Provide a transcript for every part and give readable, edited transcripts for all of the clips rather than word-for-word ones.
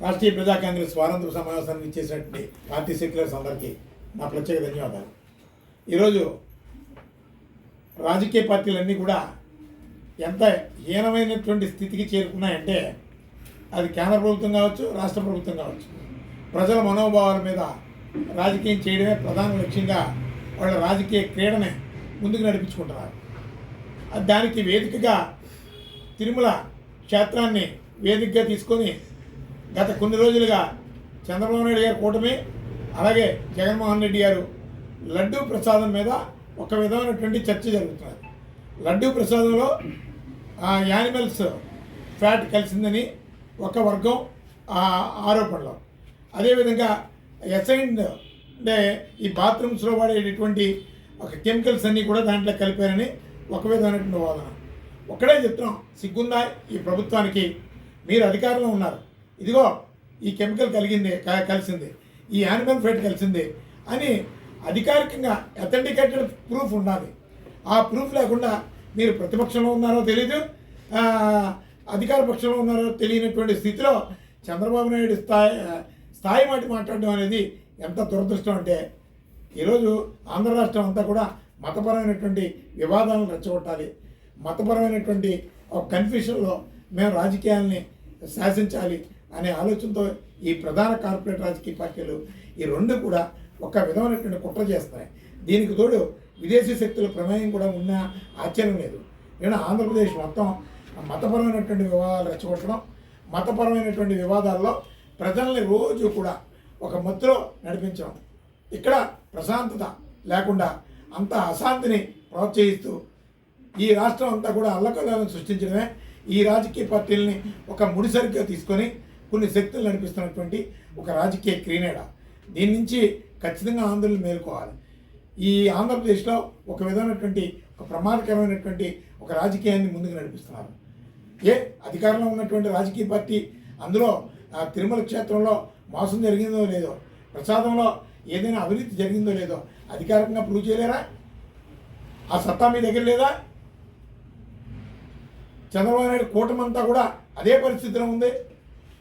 రాష్ట్రీయ ప్రజా కాంగ్రెస్ వారాంతపు సమావేశానికి ఇచ్చేసినటువంటి పార్టీ సెక్యులర్స్ అందరికీ నా ప్రత్యేక ధన్యవాదాలు. ఈరోజు రాజకీయ పార్టీలన్నీ కూడా ఎంత హీనమైనటువంటి స్థితికి చేరుకున్నాయంటే అది కేంద్ర ప్రభుత్వం కావచ్చు, రాష్ట్ర ప్రభుత్వం కావచ్చు, ప్రజల మనోభావాల మీద రాజకీయం చేయడమే ప్రధాన లక్ష్యంగా వాళ్ళ రాజకీయ క్రీడనే ముందుకు నడిపించుకుంటున్నారు. దానికి వేదికగా తిరుమల క్షేత్రాన్ని వేదికగా తీసుకొని గత కొన్ని రోజులుగా చంద్రబాబు నాయుడు గారి కూటమి, అలాగే జగన్మోహన్ రెడ్డి గారు లడ్డూ ప్రసాదం మీద ఒక విధమైనటువంటి చర్చ జరుగుతున్నది. లడ్డూ ప్రసాదంలో యానిమల్స్ ఫ్యాట్ కలిసిందని ఒక వర్గం ఆరోపణలు, అదేవిధంగా ఎసైన్డ్ అంటే ఈ బాత్రూమ్స్లో వాడేటటువంటి ఒక కెమికల్స్ అన్నీ కూడా దాంట్లో కలిపారని ఒక విధమైనటువంటి వాదన. ఒక్కడే చెప్తున్నాం, సిగ్గుందా ఈ ప్రభుత్వానికి? మీరు అధికారంలో ఉన్నారు, ఇదిగో ఈ కెమికల్ కలిసింది, ఈ యానిమల్ ఫ్యాట్ కలిసింది అని అధికారికంగా అథెంటికేటెడ్ ప్రూఫ్ ఉండాలి. ఆ ప్రూఫ్ లేకుండా మీరు ప్రతిపక్షంలో ఉన్నారో తెలీదు, అధికార పక్షంలో ఉన్నారో తెలియనటువంటి స్థితిలో చంద్రబాబు నాయుడు స్థాయి మాట్లాడడం అనేది ఎంత దురదృష్టం అంటే, ఈరోజు ఆంధ్ర రాష్ట్రం అంతా కూడా మతపరమైనటువంటి వివాదాలను రెచ్చగొట్టాలి, మతపరమైనటువంటి ఒక కన్ఫ్యూషన్లో మేము రాజకీయాల్ని శాసించాలి అనే ఆలోచనతో ఈ ప్రధాన కార్పొరేట్ రాజకీయ పార్టీలు ఈ రెండు కూడా ఒక విధమైనటువంటి కుట్ర చేస్తాయి. దీనికి తోడు విదేశీ శక్తుల ప్రమేయం కూడా ఉన్న ఆశ్చర్యం లేదు. నేను ఆంధ్రప్రదేశ్ మొత్తం మతపరమైనటువంటి వివాదాలు రెచ్చగొట్టడం, మతపరమైనటువంటి వివాదాల్లో ప్రజల్ని రోజు కూడా ఒక మత్తులో నడిపించడం, ఇక్కడ ప్రశాంతత లేకుండా అంత అశాంతిని ప్రోత్సహిస్తూ ఈ రాష్ట్రం అంతా కూడా అల్లకల్లాలను సృష్టించడమే ఈ రాజకీయ పార్టీలని ఒక ముడిసరిగ్గా తీసుకొని కొన్ని శక్తులు నడిపిస్తున్నటువంటి ఒక రాజకీయ క్రీనేడ. దీని నుంచి ఖచ్చితంగా ఆంధ్రులు మేలుకోవాలి. ఈ ఆంధ్రప్రదేశ్లో ఒక విధమైనటువంటి ఒక ప్రమాదకరమైనటువంటి ఒక రాజకీయాన్ని ముందుకు నడిపిస్తున్నారు. అధికారంలో ఉన్నటువంటి రాజకీయ పార్టీ అందులో తిరుమల క్షేత్రంలో మోసం జరిగిందో లేదో, ప్రసాదంలో ఏదైనా అవినీతి జరిగిందో లేదో అధికారికంగా ప్రూవ్ చేయలేరా? ఆ సత్తా మీ దగ్గర లేదా? చంద్రబాబు నాయుడు కూటమంతా కూడా అదే పరిస్థితిలో ఉంది,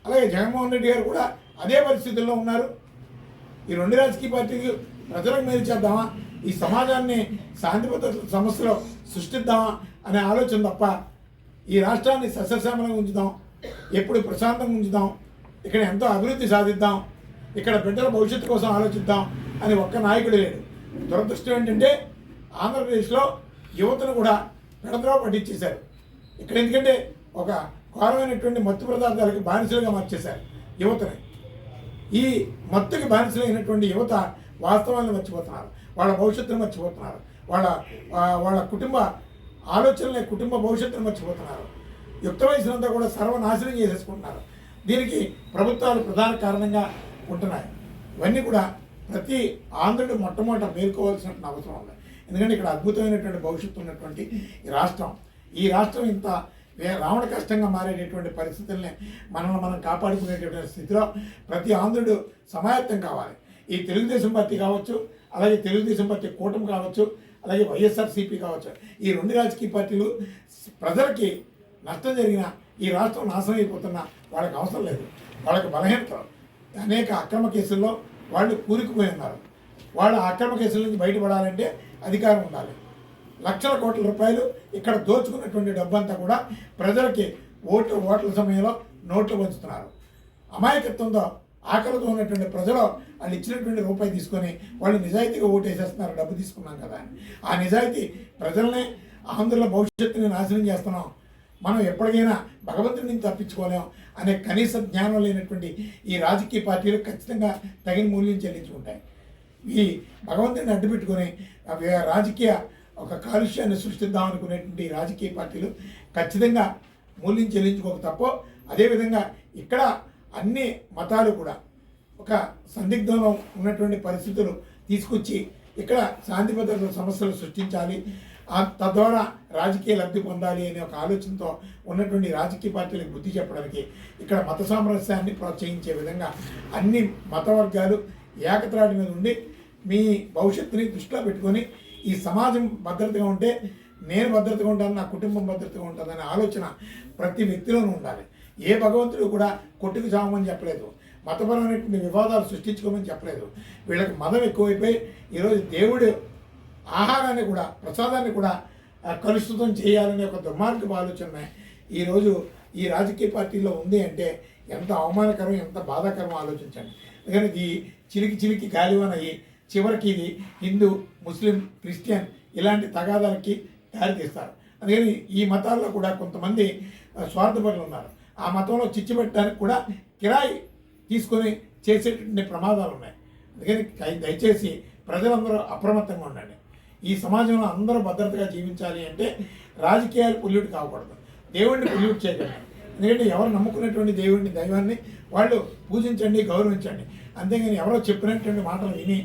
అలాగే జగన్మోహన్ రెడ్డి గారు కూడా అదే పరిస్థితుల్లో ఉన్నారు. ఈ రెండు రాజకీయ పార్టీలు ప్రజలకు మేలు చేద్దామా, ఈ సమాజాన్ని శాంతి భద్రతల సమస్యలో సృష్టిద్దామా అనే ఆలోచన తప్ప ఈ రాష్ట్రాన్ని సస్యశ్యామలంగా ఉంచుదాం, ఎప్పుడు ప్రశాంతంగా ఉంచుదాం, ఇక్కడ ఎంతో అభివృద్ధి సాధిద్దాం, ఇక్కడ బిడ్డల భవిష్యత్తు కోసం ఆలోచిద్దాం అని ఒక్క నాయకుడు లేడు. దురదృష్టం ఏంటంటే ఆంధ్రప్రదేశ్లో యువతను కూడా పెడద్రోవ పట్టించేశారు. ఇక్కడ ఎందుకంటే ఒక ఘోరమైనటువంటి మత్తు పదార్థాలకు బానిసలుగా మార్చేశారు యువతని. ఈ మత్తుకి బానిసలైనటువంటి యువత వాస్తవాన్ని మర్చిపోతున్నారు, వాళ్ళ భవిష్యత్తును మర్చిపోతున్నారు, వాళ్ళ కుటుంబ ఆలోచనలే కుటుంబ భవిష్యత్తును మర్చిపోతున్నారు. యుక్త వయసునంతా కూడా సర్వనాశనం చేసేసుకుంటున్నారు. దీనికి ప్రభుత్వాలు ప్రధాన కారణంగా ఉంటున్నాయి. ఇవన్నీ కూడా ప్రతి ఆంధ్రుడు మొట్టమొదట మేల్కోవాల్సిన అవసరం ఉంది. ఎందుకంటే ఇక్కడ అద్భుతమైనటువంటి భవిష్యత్తు ఉన్నటువంటి ఈ రాష్ట్రం ఇంత రావణ కష్టంగా మారేటటువంటి పరిస్థితుల్ని మనం కాపాడుకునేటటువంటి స్థితిలో ప్రతి ఆంధ్రుడు సమాయత్తం కావాలి. ఈ తెలుగుదేశం పార్టీ కావచ్చు, అలాగే తెలుగుదేశం పార్టీ కూటమి కావచ్చు, అలాగే వైఎస్ఆర్సీపీ కావచ్చు, ఈ రెండు రాజకీయ పార్టీలు ప్రజలకి నష్టం జరిగినా ఈ రాష్ట్రం నాశనం అయిపోతున్నా వాళ్ళకి అవసరం లేదు. వాళ్ళకి బలహీనత, అనేక అక్రమ కేసుల్లో వాళ్ళు కూరుకుపోయి ఉన్నారు. వాళ్ళ అక్రమ కేసుల నుంచి బయటపడాలంటే అధికారం ఉండాలి. లక్షల కోట్ల రూపాయలు ఇక్కడ దోచుకున్నటువంటి డబ్బంతా కూడా ప్రజలకి ఓట్ల సమయంలో నోట్లు పంచుతున్నారు. అమాయకత్వంతో ఆకలితో ఉన్నటువంటి ప్రజలు వాళ్ళు ఇచ్చినటువంటి రూపాయి తీసుకొని వాళ్ళు నిజాయితీగా ఓటేసేస్తున్నారు, డబ్బు తీసుకున్నాం కదా అని. ఆ నిజాయితీ ప్రజల్ని, ఆంధ్రుల భవిష్యత్తుని నాశనం చేస్తున్నాం, మనం ఎప్పటికైనా భగవంతుడి నుంచి తప్పించుకోలేం అనే కనీస జ్ఞానం లేనటువంటి ఈ రాజకీయ పార్టీలు ఖచ్చితంగా తగిన మూల్యం చెల్లించుకుంటాయి. ఈ భగవంతుడిని అడ్డుపెట్టుకొని రాజకీయ ఒక కాలుష్యాన్ని సృష్టిద్దాం అనుకునేటువంటి రాజకీయ పార్టీలు ఖచ్చితంగా మూల్యం చెల్లించుకోక తప్ప. అదేవిధంగా ఇక్కడ అన్ని మతాలు కూడా ఒక సందిగ్ధంలో ఉన్నటువంటి పరిస్థితులు తీసుకొచ్చి ఇక్కడ శాంతి భద్రతల సమస్యలు సృష్టించాలి, తద్వారా రాజకీయ లబ్ధి పొందాలి అనే ఒక ఆలోచనతో ఉన్నటువంటి రాజకీయ పార్టీలకు బుద్ధి చెప్పడానికి ఇక్కడ మత సామరస్యాన్ని ప్రోత్సహించే విధంగా అన్ని మత వర్గాలు ఏకత్రాటి మీద ఉండి మీ భవిష్యత్తుని దృష్టిలో పెట్టుకొని ఈ సమాజం భద్రతగా ఉంటే నేను భద్రతగా ఉంటాను, నా కుటుంబం భద్రతగా ఉంటుందనే ఆలోచన ప్రతి వ్యక్తిలోనూ ఉండాలి. ఏ భగవంతుడు కూడా కొట్టుకు చావమని చెప్పలేదు, మతపరమైనటువంటి వివాదాలు సృష్టించుకోమని చెప్పలేదు. వీళ్ళకి మదం ఎక్కువైపోయి ఈరోజు దేవుడు ఆహారాన్ని కూడా, ప్రసాదాన్ని కూడా కలుషితం చేయాలనే ఒక దుర్మార్గపు ఆలోచన ఈరోజు ఈ రాజకీయ పార్టీలో ఉంది అంటే ఎంత అవమానకరం, ఎంత బాధాకరం ఆలోచించండి. అందుకని ఇది చిలికి గాలివాన అయ్యి చివరికి ఇది హిందూ, ముస్లిం, క్రిస్టియన్ ఇలాంటి తగాదాలకి దారితీస్తారు. అందుకని ఈ మతాల్లో కూడా కొంతమంది స్వార్థపరులు ఉన్నారు. ఆ మతంలో చిచ్చు పెట్టడానికి కూడా కిరాయి తీసుకొని చేసేటువంటి ప్రమాదాలు ఉన్నాయి. అందుకని దయచేసి ప్రజలందరూ అప్రమత్తంగా ఉండండి. ఈ సమాజంలో అందరూ భద్రతగా జీవించాలి అంటే రాజకీయాలు పొల్యూట్ కాకూడదు, దేవుడిని పొల్యూట్ చేయకండి. ఎందుకంటే ఎవరు నమ్ముకున్నటువంటి దైవాన్ని వాళ్ళు పూజించండి, గౌరవించండి. అంతేగాని ఎవరో చెప్పినటువంటి మాటలు విని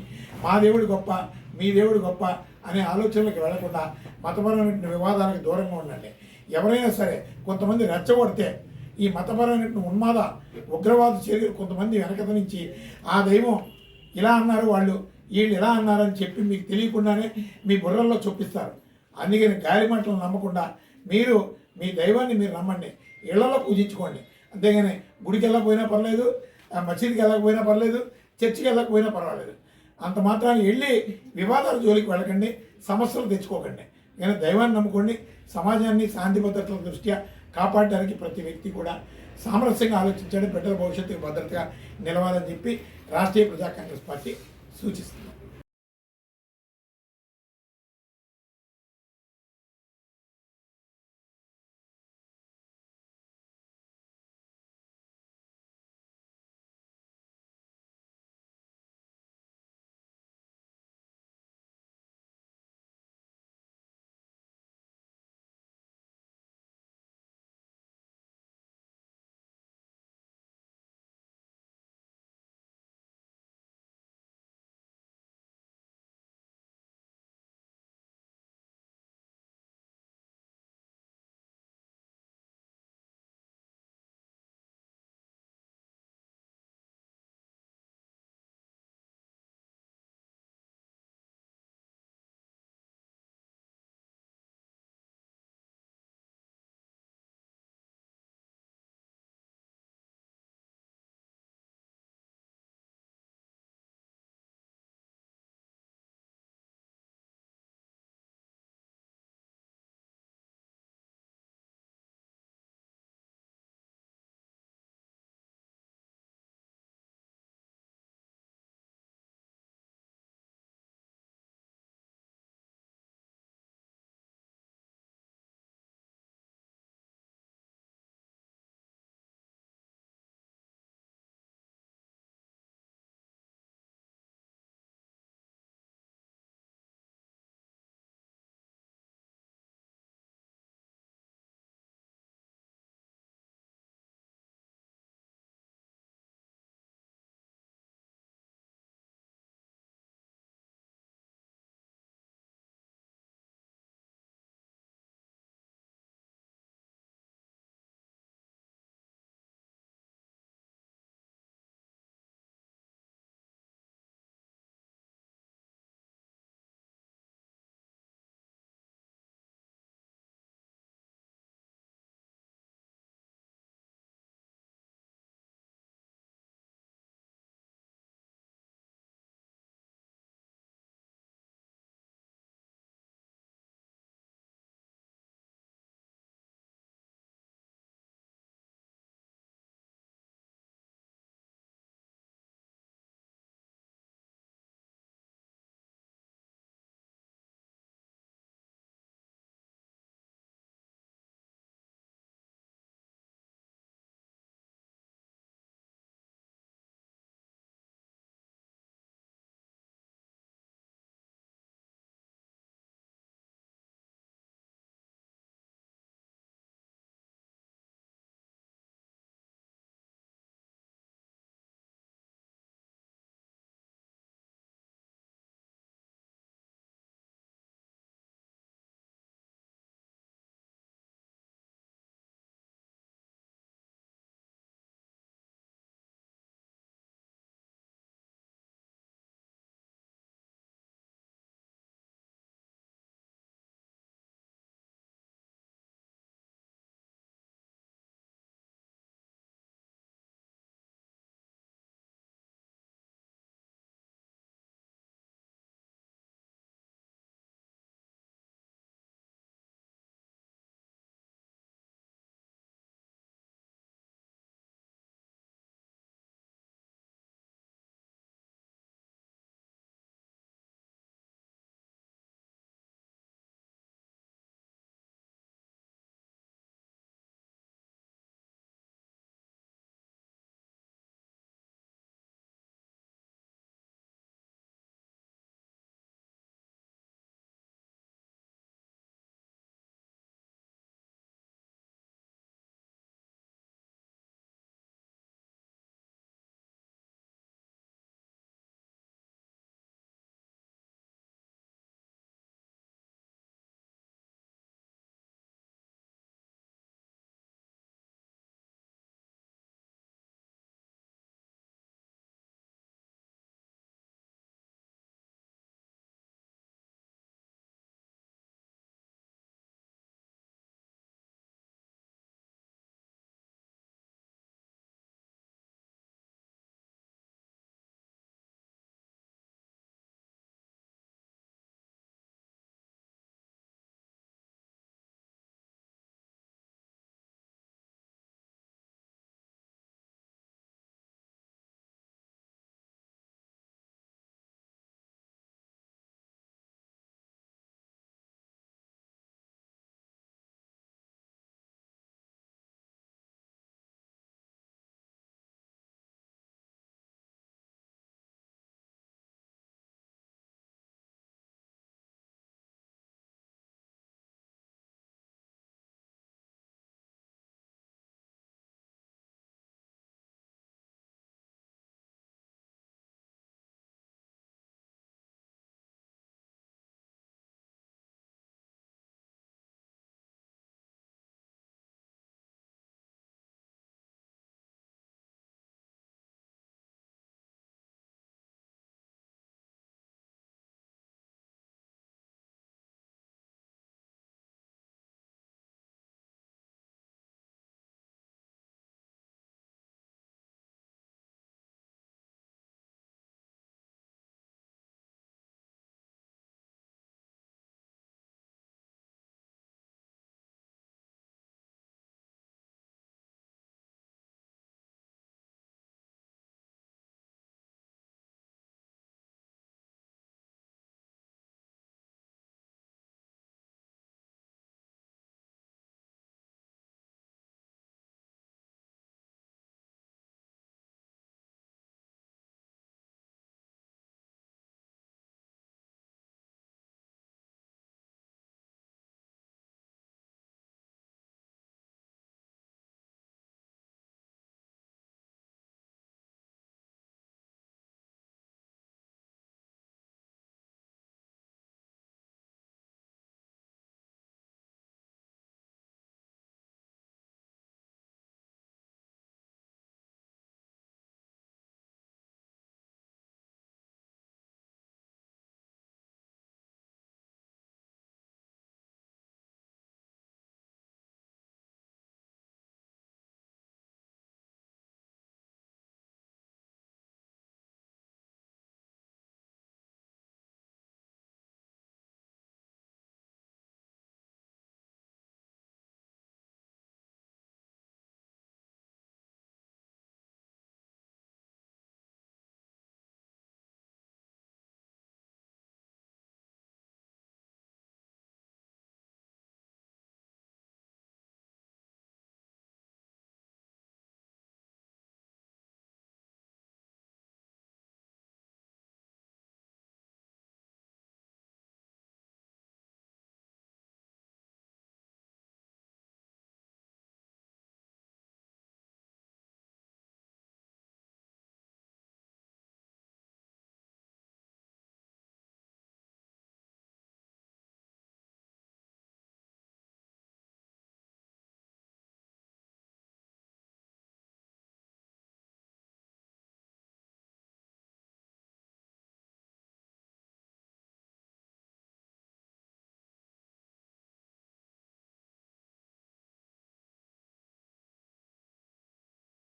మా దేవుడు గొప్ప, మీ దేవుడు గొప్ప అనే ఆలోచనలకు వెళ్లకుండా మతపరమైన వివాదాలకు దూరంగా ఉండండి. ఎవరైనా సరే కొంతమంది రెచ్చగొడితే ఈ మతపరమైన ఉన్మాద ఉగ్రవాద చర్యలు కొంతమంది వెనకత నుంచి ఆ దైవం ఇలా అన్నారు, వీళ్ళు ఇలా అన్నారని చెప్పి మీకు తెలియకుండానే మీ బుర్రల్లో చొప్పిస్తారు. అందుకని గాలి మాటలు నమ్మకుండా మీరు మీ దైవాన్ని మీరు నమ్మండి, ఇళ్లలో పూజించుకోండి. అంతేగాని గుడికి వెళ్ళకపోయినా పర్లేదు, మసీదుకి వెళ్ళకపోయినా పర్లేదు, చర్చికి వెళ్ళకపోయినా పర్వాలేదు. అంత మాత్రాన్ని వెళ్ళి వివాదాల జోలికి వెళ్ళకండి, సమస్యలు తెచ్చుకోకండి. కానీ దైవాన్ని నమ్ముకోండి. సమాజాన్ని శాంతి భద్రతల దృష్ట్యా కాపాడడానికి ప్రతి వ్యక్తి కూడా సామరస్యంగా ఆలోచించండి. బిడ్డల భవిష్యత్తుకు భద్రతగా నిలవాలని చెప్పి రాష్ట్రీయ ప్రజా కాంగ్రెస్ పార్టీ సూచిస్తుంది.